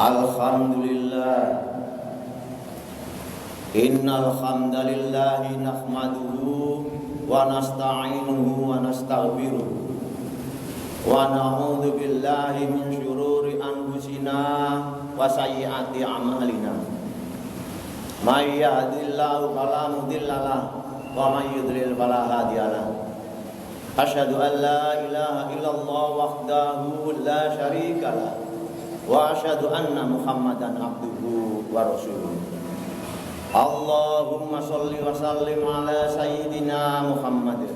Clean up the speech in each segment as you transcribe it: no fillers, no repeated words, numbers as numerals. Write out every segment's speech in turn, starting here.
Alhamdulillah. Innal hamdalillahi nahmaduhu wa nasta'inuhu wa nastaghfiruh wa na'udzu billahi min syururi anfusina wa sayyiati a'malina. May yahdihillahu fala mudhillalah wa may yudlil fala hadiyalah. Asyhadu an la ilaha illallah wahdahu la syarikalah wa asyhadu anna Muhammadan abduhu wa rasuluh. Allahumma sholli wa sallim ala sayyidina Muhammad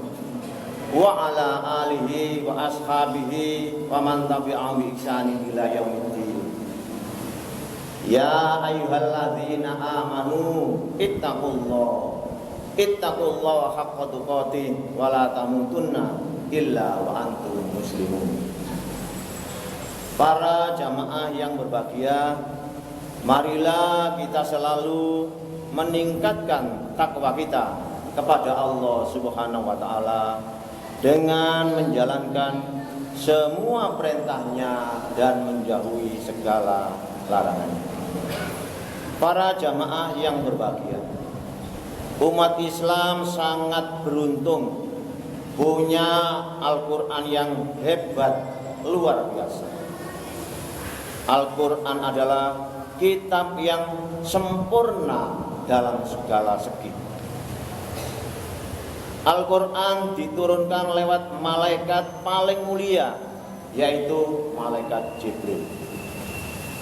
wa ala alihi wa ashabihi wa man tabi'ahum bi ihsanin ila yaumiddin. Ya ayyuhalladzina amanu ittaqullaha haqqa tuqatih wa la tamutunna illa wa antum muslimun. Para jamaah yang berbahagia, marilah kita selalu meningkatkan takwa kita kepada Allah Subhanahu wa taala dengan menjalankan semua perintahnya dan menjauhi segala larangannya. Para jamaah yang berbahagia, umat Islam sangat beruntung punya Al-Quran yang hebat, luar biasa. Al-Quran adalah kitab yang sempurna dalam segala segi. Al-Quran diturunkan lewat malaikat paling mulia, yaitu malaikat Jibril,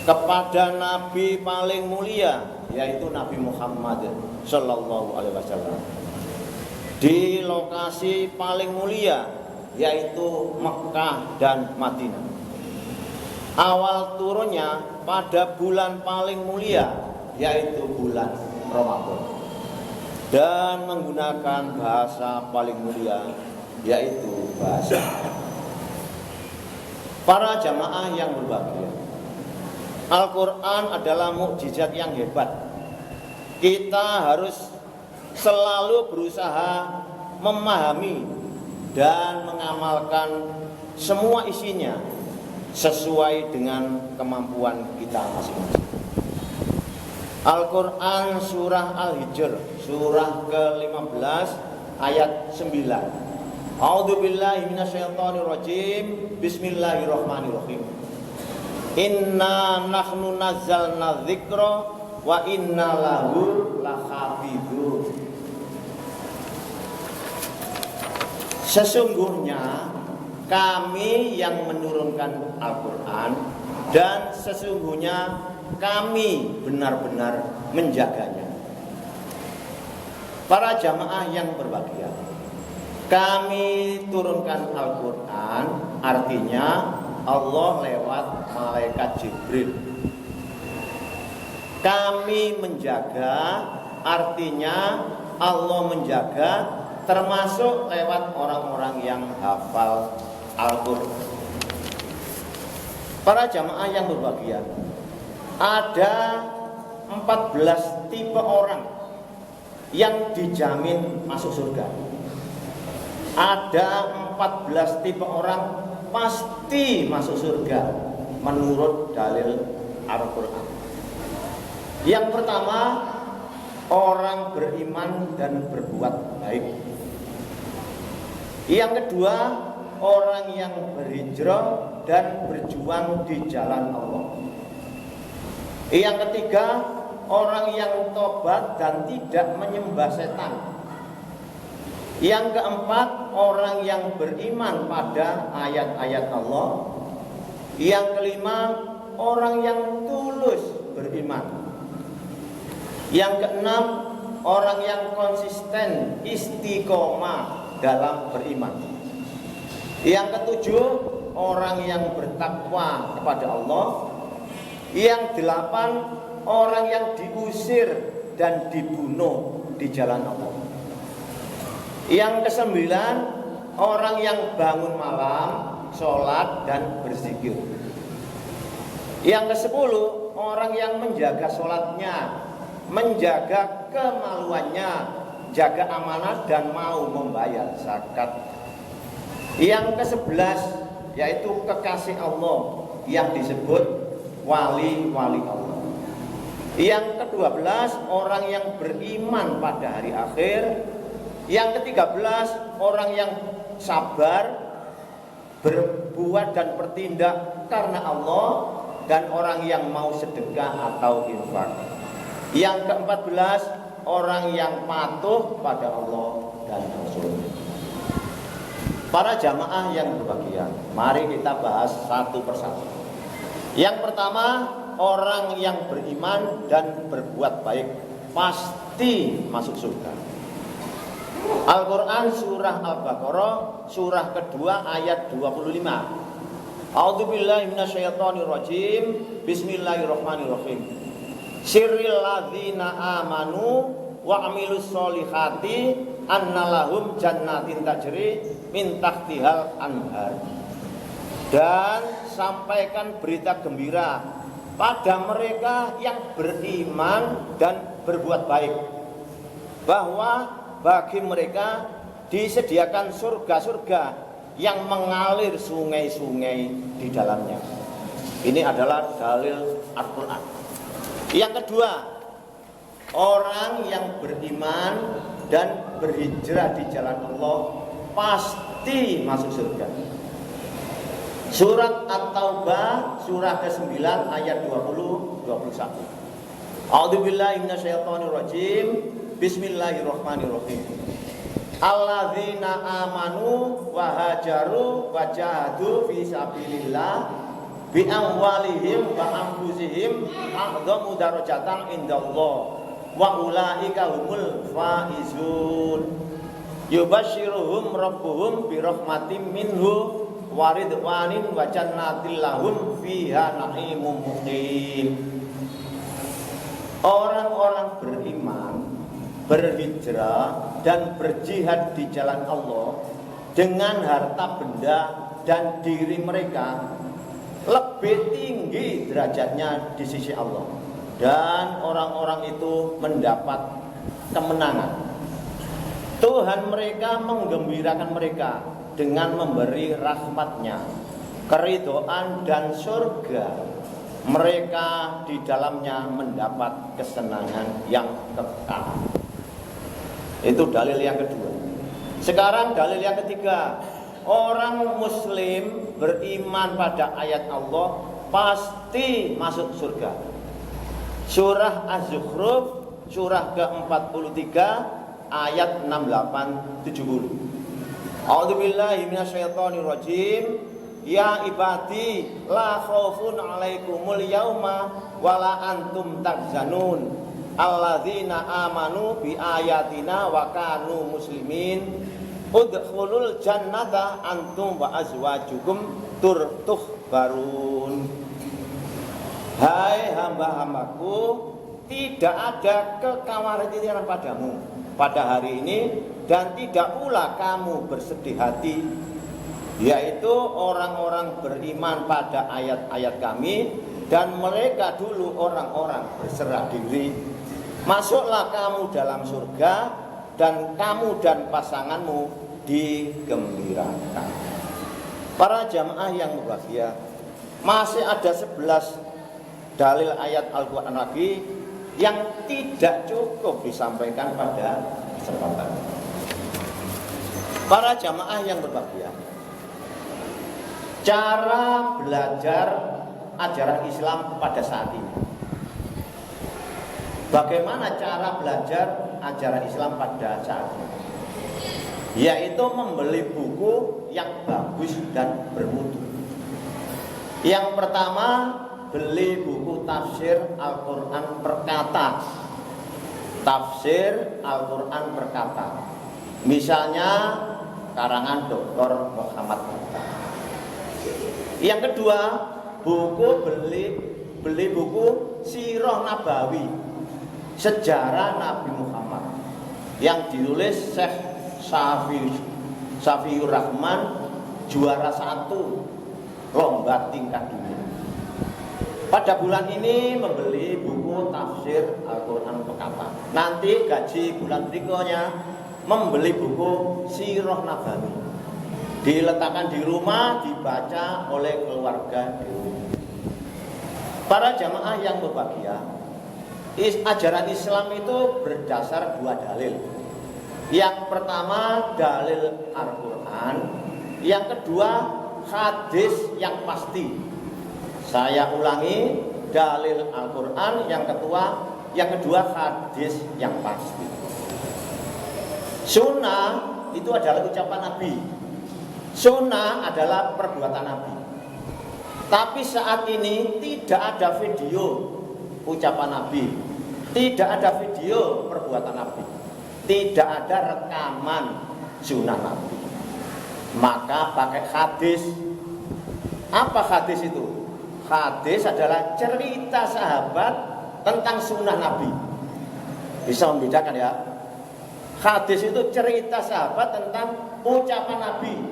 kepada Nabi paling mulia, yaitu Nabi Muhammad Sallallahu Alaihi Wasallam, di lokasi paling mulia, yaitu Mekah dan Madinah. Awal turunnya pada bulan paling mulia, yaitu bulan Ramadan, dan menggunakan bahasa paling mulia, yaitu bahasa Arab. Para jamaah yang berbahagia, Al-Quran adalah mukjizat yang hebat. Kita harus selalu berusaha memahami dan mengamalkan semua isinya sesuai dengan kemampuan kita masing-masing. Al-Quran surah Al-Hijr, surah ke-15 ayat 9. A'udzu billahi minasyaitonir rajim. Bismillahirrahmanirrahim. Inna nahnu nazzalna dzikra wa inna lahu lahafizun. Sesungguhnya kami yang menurunkan Al-Quran, dan sesungguhnya kami benar-benar menjaganya. Para jamaah yang berbahagia, kami turunkan Al-Quran, artinya Allah lewat malaikat Jibril. Kami menjaga, artinya Allah menjaga, termasuk lewat orang-orang yang hafal Al-Quran. Para jamaah yang berbahagia, ada 14 tipe orang yang dijamin masuk surga. Ada 14 tipe orang pasti masuk surga menurut dalil Al-Quran. Yang pertama, orang beriman dan berbuat baik. Yang kedua, orang yang berhijrah dan berjuang di jalan Allah. Yang ketiga, orang yang tobat dan tidak menyembah setan. Yang keempat, orang yang beriman pada ayat-ayat Allah. Yang kelima, orang yang tulus beriman. Yang keenam, orang yang konsisten istiqomah dalam beriman. Yang ketujuh, orang yang bertakwa kepada Allah. Yang delapan, orang yang diusir dan dibunuh di jalan Allah. Yang kesembilan, orang yang bangun malam, sholat dan berzikir. Yang kesepuluh, orang yang menjaga sholatnya, menjaga kemaluannya, jaga amanah dan mau membayar zakat. Yang ke-11 yaitu kekasih Allah yang disebut wali-wali Allah. Yang ke-12 orang yang beriman pada hari akhir. Yang ke-13 orang yang sabar berbuat dan bertindak karena Allah, dan orang yang mau sedekah atau infak. Yang ke-14 orang yang patuh pada Allah dan Rasul. Para jamaah yang berbahagia, mari kita bahas satu persatu. Yang pertama, orang yang beriman dan berbuat baik pasti masuk surga. Al-Quran surah Al-Baqarah surah kedua ayat 25. A'udzubillahi minasyaitonirrajim. Bismillahirrahmanirrahim. Sirril ladzina amanu wa amilus solihati annalahum jannatin tajri min tahtihal anhar. Dan sampaikan berita gembira pada mereka yang beriman dan berbuat baik, bahwa bagi mereka disediakan surga-surga yang mengalir sungai-sungai di dalamnya. Ini adalah dalil Al-Quran. Yang kedua, orang yang beriman dan berhijrah di jalan Allah pasti masuk surga. Surat At-Taubah surah ke-9 ayat 20-21. A'udzubillahi minasyaitonirrajim. Bismillahirrahmanirrahim. Alladzina amanu wa hajaru wa jahadu fi sabilillah bi amwalihim wa anfusihim a'dhamu darajatan indallah wa ulaika humul faizun. Yubasyiruhum rabbuhum bi rahmatin minhu wa ridwanin wa jannatin lahum fiha na'imun muqim. Orang-orang beriman, berhijrah dan berjihad di jalan Allah dengan harta benda dan diri mereka lebih tinggi derajatnya di sisi Allah, dan orang-orang itu mendapat kemenangan. Tuhan mereka menggembirakan mereka dengan memberi rahmat-Nya, keridhaan dan surga. Mereka di dalamnya mendapat kesenangan yang kekal. Itu dalil yang kedua. Sekarang dalil yang ketiga. Orang muslim beriman pada ayat Allah pasti masuk surga. Surah Az-Zukhruf surah ke-43 ayat 68-70. A'udzubillahi minasyaitonirrajim. Ya ibadi la khaufun 'alaikumul yauma wala antum tahzanun alladzina amanu bi ayatina wa kanu muslimin udkhulul jannata antum wa azwajukum tuhbarun. Hai hamba-hambaku, tidak ada kekhawatiran padamu pada hari ini, dan tidak pula kamu bersedih hati, yaitu orang-orang beriman pada ayat-ayat kami, dan mereka dulu orang-orang berserah diri. Masuklah kamu dalam surga, dan kamu dan pasanganmu digembirakan. Para jamaah yang berbahagia, masih ada 11 dalil ayat Al-Quran lagi yang tidak cukup disampaikan pada kesempatan. Para jamaah yang berbahagia, cara belajar ajaran Islam pada saat ini. Bagaimana cara belajar ajaran Islam pada saat ini? Yaitu membeli buku yang bagus dan bermutu. Yang pertama, beli buku tafsir Al-Quran Perkata. Tafsir Al-Quran Perkata. Misalnya karangan Dr. Muhammad Hatta. Yang kedua, beli buku Sirah Nabawi, sejarah Nabi Muhammad, yang ditulis Syekh Safiur Rahman, juara 1 lomba tingkat dunia. Pada bulan ini membeli buku tafsir Al-Quran Perkata. Nanti gaji bulan berikutnya membeli buku Sirah Nabawi, diletakkan di rumah, dibaca oleh keluarga di rumah. Para jamaah yang berbahagia, ajaran Islam itu berdasar dua dalil. Yang pertama dalil Al-Quran, yang kedua hadis yang pasti. Saya ulangi, dalil Al-Quran, yang kedua hadis yang pasti. Sunnah itu adalah ucapan Nabi. Sunnah adalah perbuatan Nabi. Tapi saat ini tidak ada video ucapan Nabi, tidak ada video perbuatan Nabi, tidak ada rekaman sunnah Nabi. Maka pakai hadis. Apa hadis itu? Hadis adalah cerita sahabat tentang sunnah Nabi. Bisa membedakan ya. Hadis itu cerita sahabat tentang ucapan Nabi,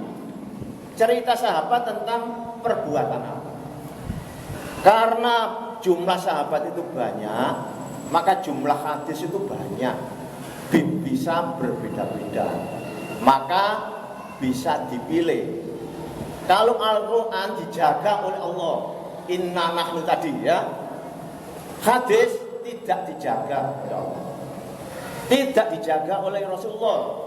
cerita sahabat tentang perbuatan Nabi. Karena jumlah sahabat itu banyak, maka jumlah hadis itu banyak, bisa berbeda-beda, maka bisa dipilih. Kalau Al-Quran dijaga oleh Allah, inna nahnu tadi ya, hadis tidak dijaga oleh Allah, tidak dijaga oleh Rasulullah.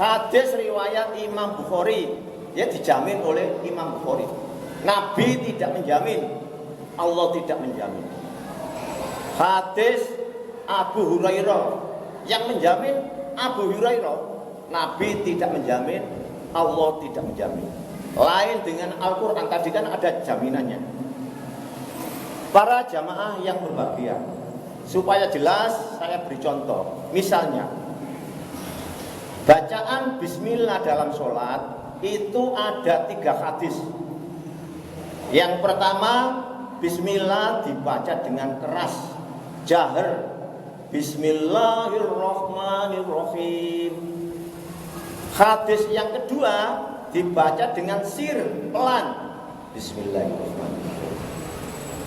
Hadis riwayat Imam Bukhari ya dijamin oleh Imam Bukhari. Nabi tidak menjamin, Allah tidak menjamin. Hadis Abu Hurairah yang menjamin Abu Hurairah, Nabi tidak menjamin, Allah tidak menjamin. Lain dengan Al-Quran, tadi kan ada jaminannya. Para jamaah yang berbahagia, supaya jelas saya beri contoh. Misalnya bacaan bismillah dalam sholat itu ada 3 hadis. Yang pertama, bismillah dibaca dengan keras, jahar, bismillahirrahmanirrahim. Hadis yang kedua dibaca dengan sir, pelan, bismillahirrahmanirrahim.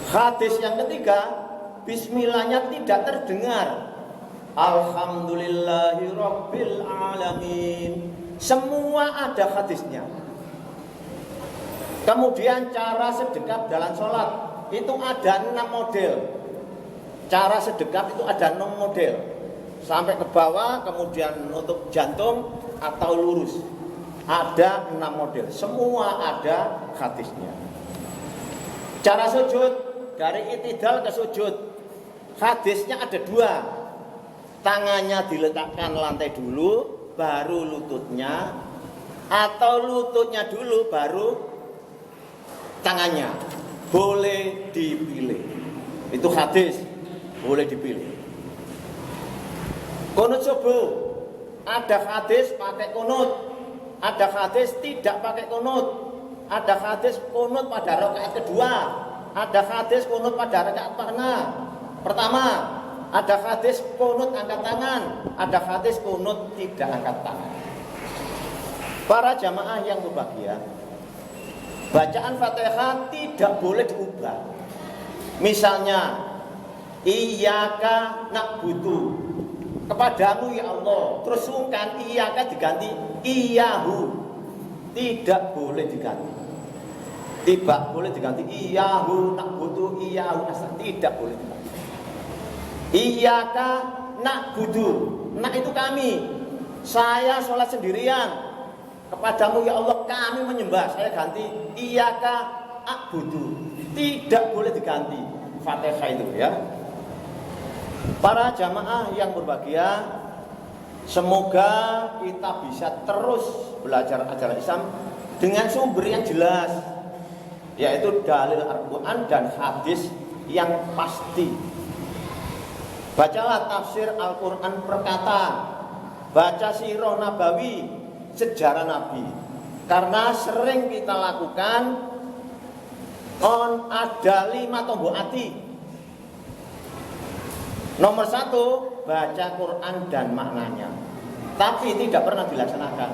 Hadis yang ketiga, bismillahnya tidak terdengar, alhamdulillahirabbil alamin. Semua ada hadisnya. Kemudian cara sedekap dalam sholat itu ada 6 model. Cara sedekap itu ada 6 model, sampai ke bawah, kemudian untuk jantung atau lurus. Ada 6 model, semua ada hadisnya. Cara sujud, dari itidal ke sujud, hadisnya ada 2. Tangannya diletakkan lantai dulu, baru lututnya, atau lututnya dulu, baru tangannya. Boleh dipilih. Itu hadis, boleh dipilih. Kunut subuh, ada hadis pakai kunut, ada hadis tidak pakai kunut, ada hadis kunut pada rakaat kedua, ada hadis kunut pada rakaat pertama, ada hadis kunut angkat tangan, ada hadis kunut tidak angkat tangan. Para jamaah yang berbahagia, bacaan Fatihah tidak boleh diubah. Misalnya, iyyaka na'budu, kepadamu ya Allah, terus sungkan iyyaka diganti iyyahu, tidak boleh diganti. Tidak boleh diganti iyyahu na'budu, iyyahu nasta'in, tidak boleh diganti. Iyyaka na'budu, nak itu kami, saya sholat sendirian, kepadamu ya Allah kami menyembah, saya ganti iyyaka a'budu, tidak boleh diganti Fatihah itu ya. Para jamaah yang berbahagia, semoga kita bisa terus belajar ajaran Islam dengan sumber yang jelas, yaitu dalil Al-Quran dan hadis yang pasti. Bacalah tafsir Al-Quran perkata, baca sirah nabawi, sejarah Nabi. Karena sering kita lakukan ada 5 tombok hati. Nomor 1, baca Quran dan maknanya, tapi tidak pernah dilaksanakan.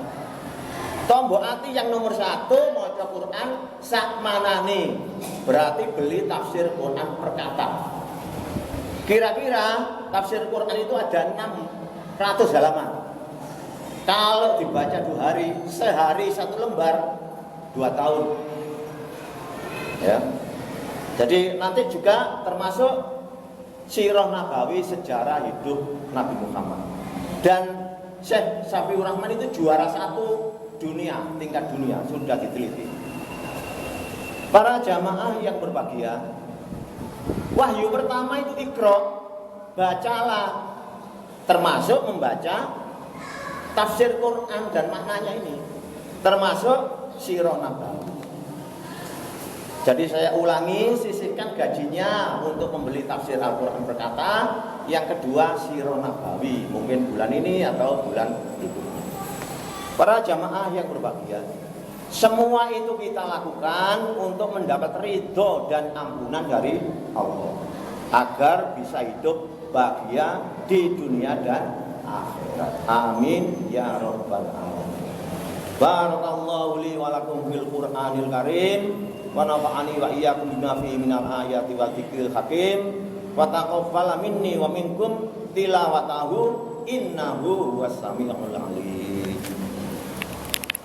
Tombok hati yang nomor 1, baca Quran sak manane, berarti beli tafsir Quran perkata. Kira-kira tafsir Quran itu ada 600 halaman. Kalau dibaca 2 hari, sehari 1 lembar, 2 tahun. Ya. Jadi nanti juga termasuk sirah nabawi sejarah hidup Nabi Muhammad. Dan Syekh Safiur Rahman itu juara 1 dunia, tingkat dunia, sudah diteliti. Para jamaah yang berbahagia, wahyu pertama itu Iqra, bacalah, termasuk membaca tafsir Quran dan maknanya ini, termasuk sirah nabawi. Jadi saya ulangi, sisihkan gajinya untuk membeli tafsir Al-Quran berkata. Yang kedua sirah nabawi, mungkin bulan ini atau bulan berikutnya. Para jamaah yang berbahagia, semua itu kita lakukan untuk mendapat ridho dan ampunan dari Allah, agar bisa hidup bahagia di dunia dan akhirat. Amin ya rabbal alamin. Barakallahu li wa lakum fil Qur'anil Karim wa nafa'ani wa iyyakum bima fihi minal ayati wa dzikril hakim wa taqabbal minni wa minkum tilawatahu innahu huwas samiul alim.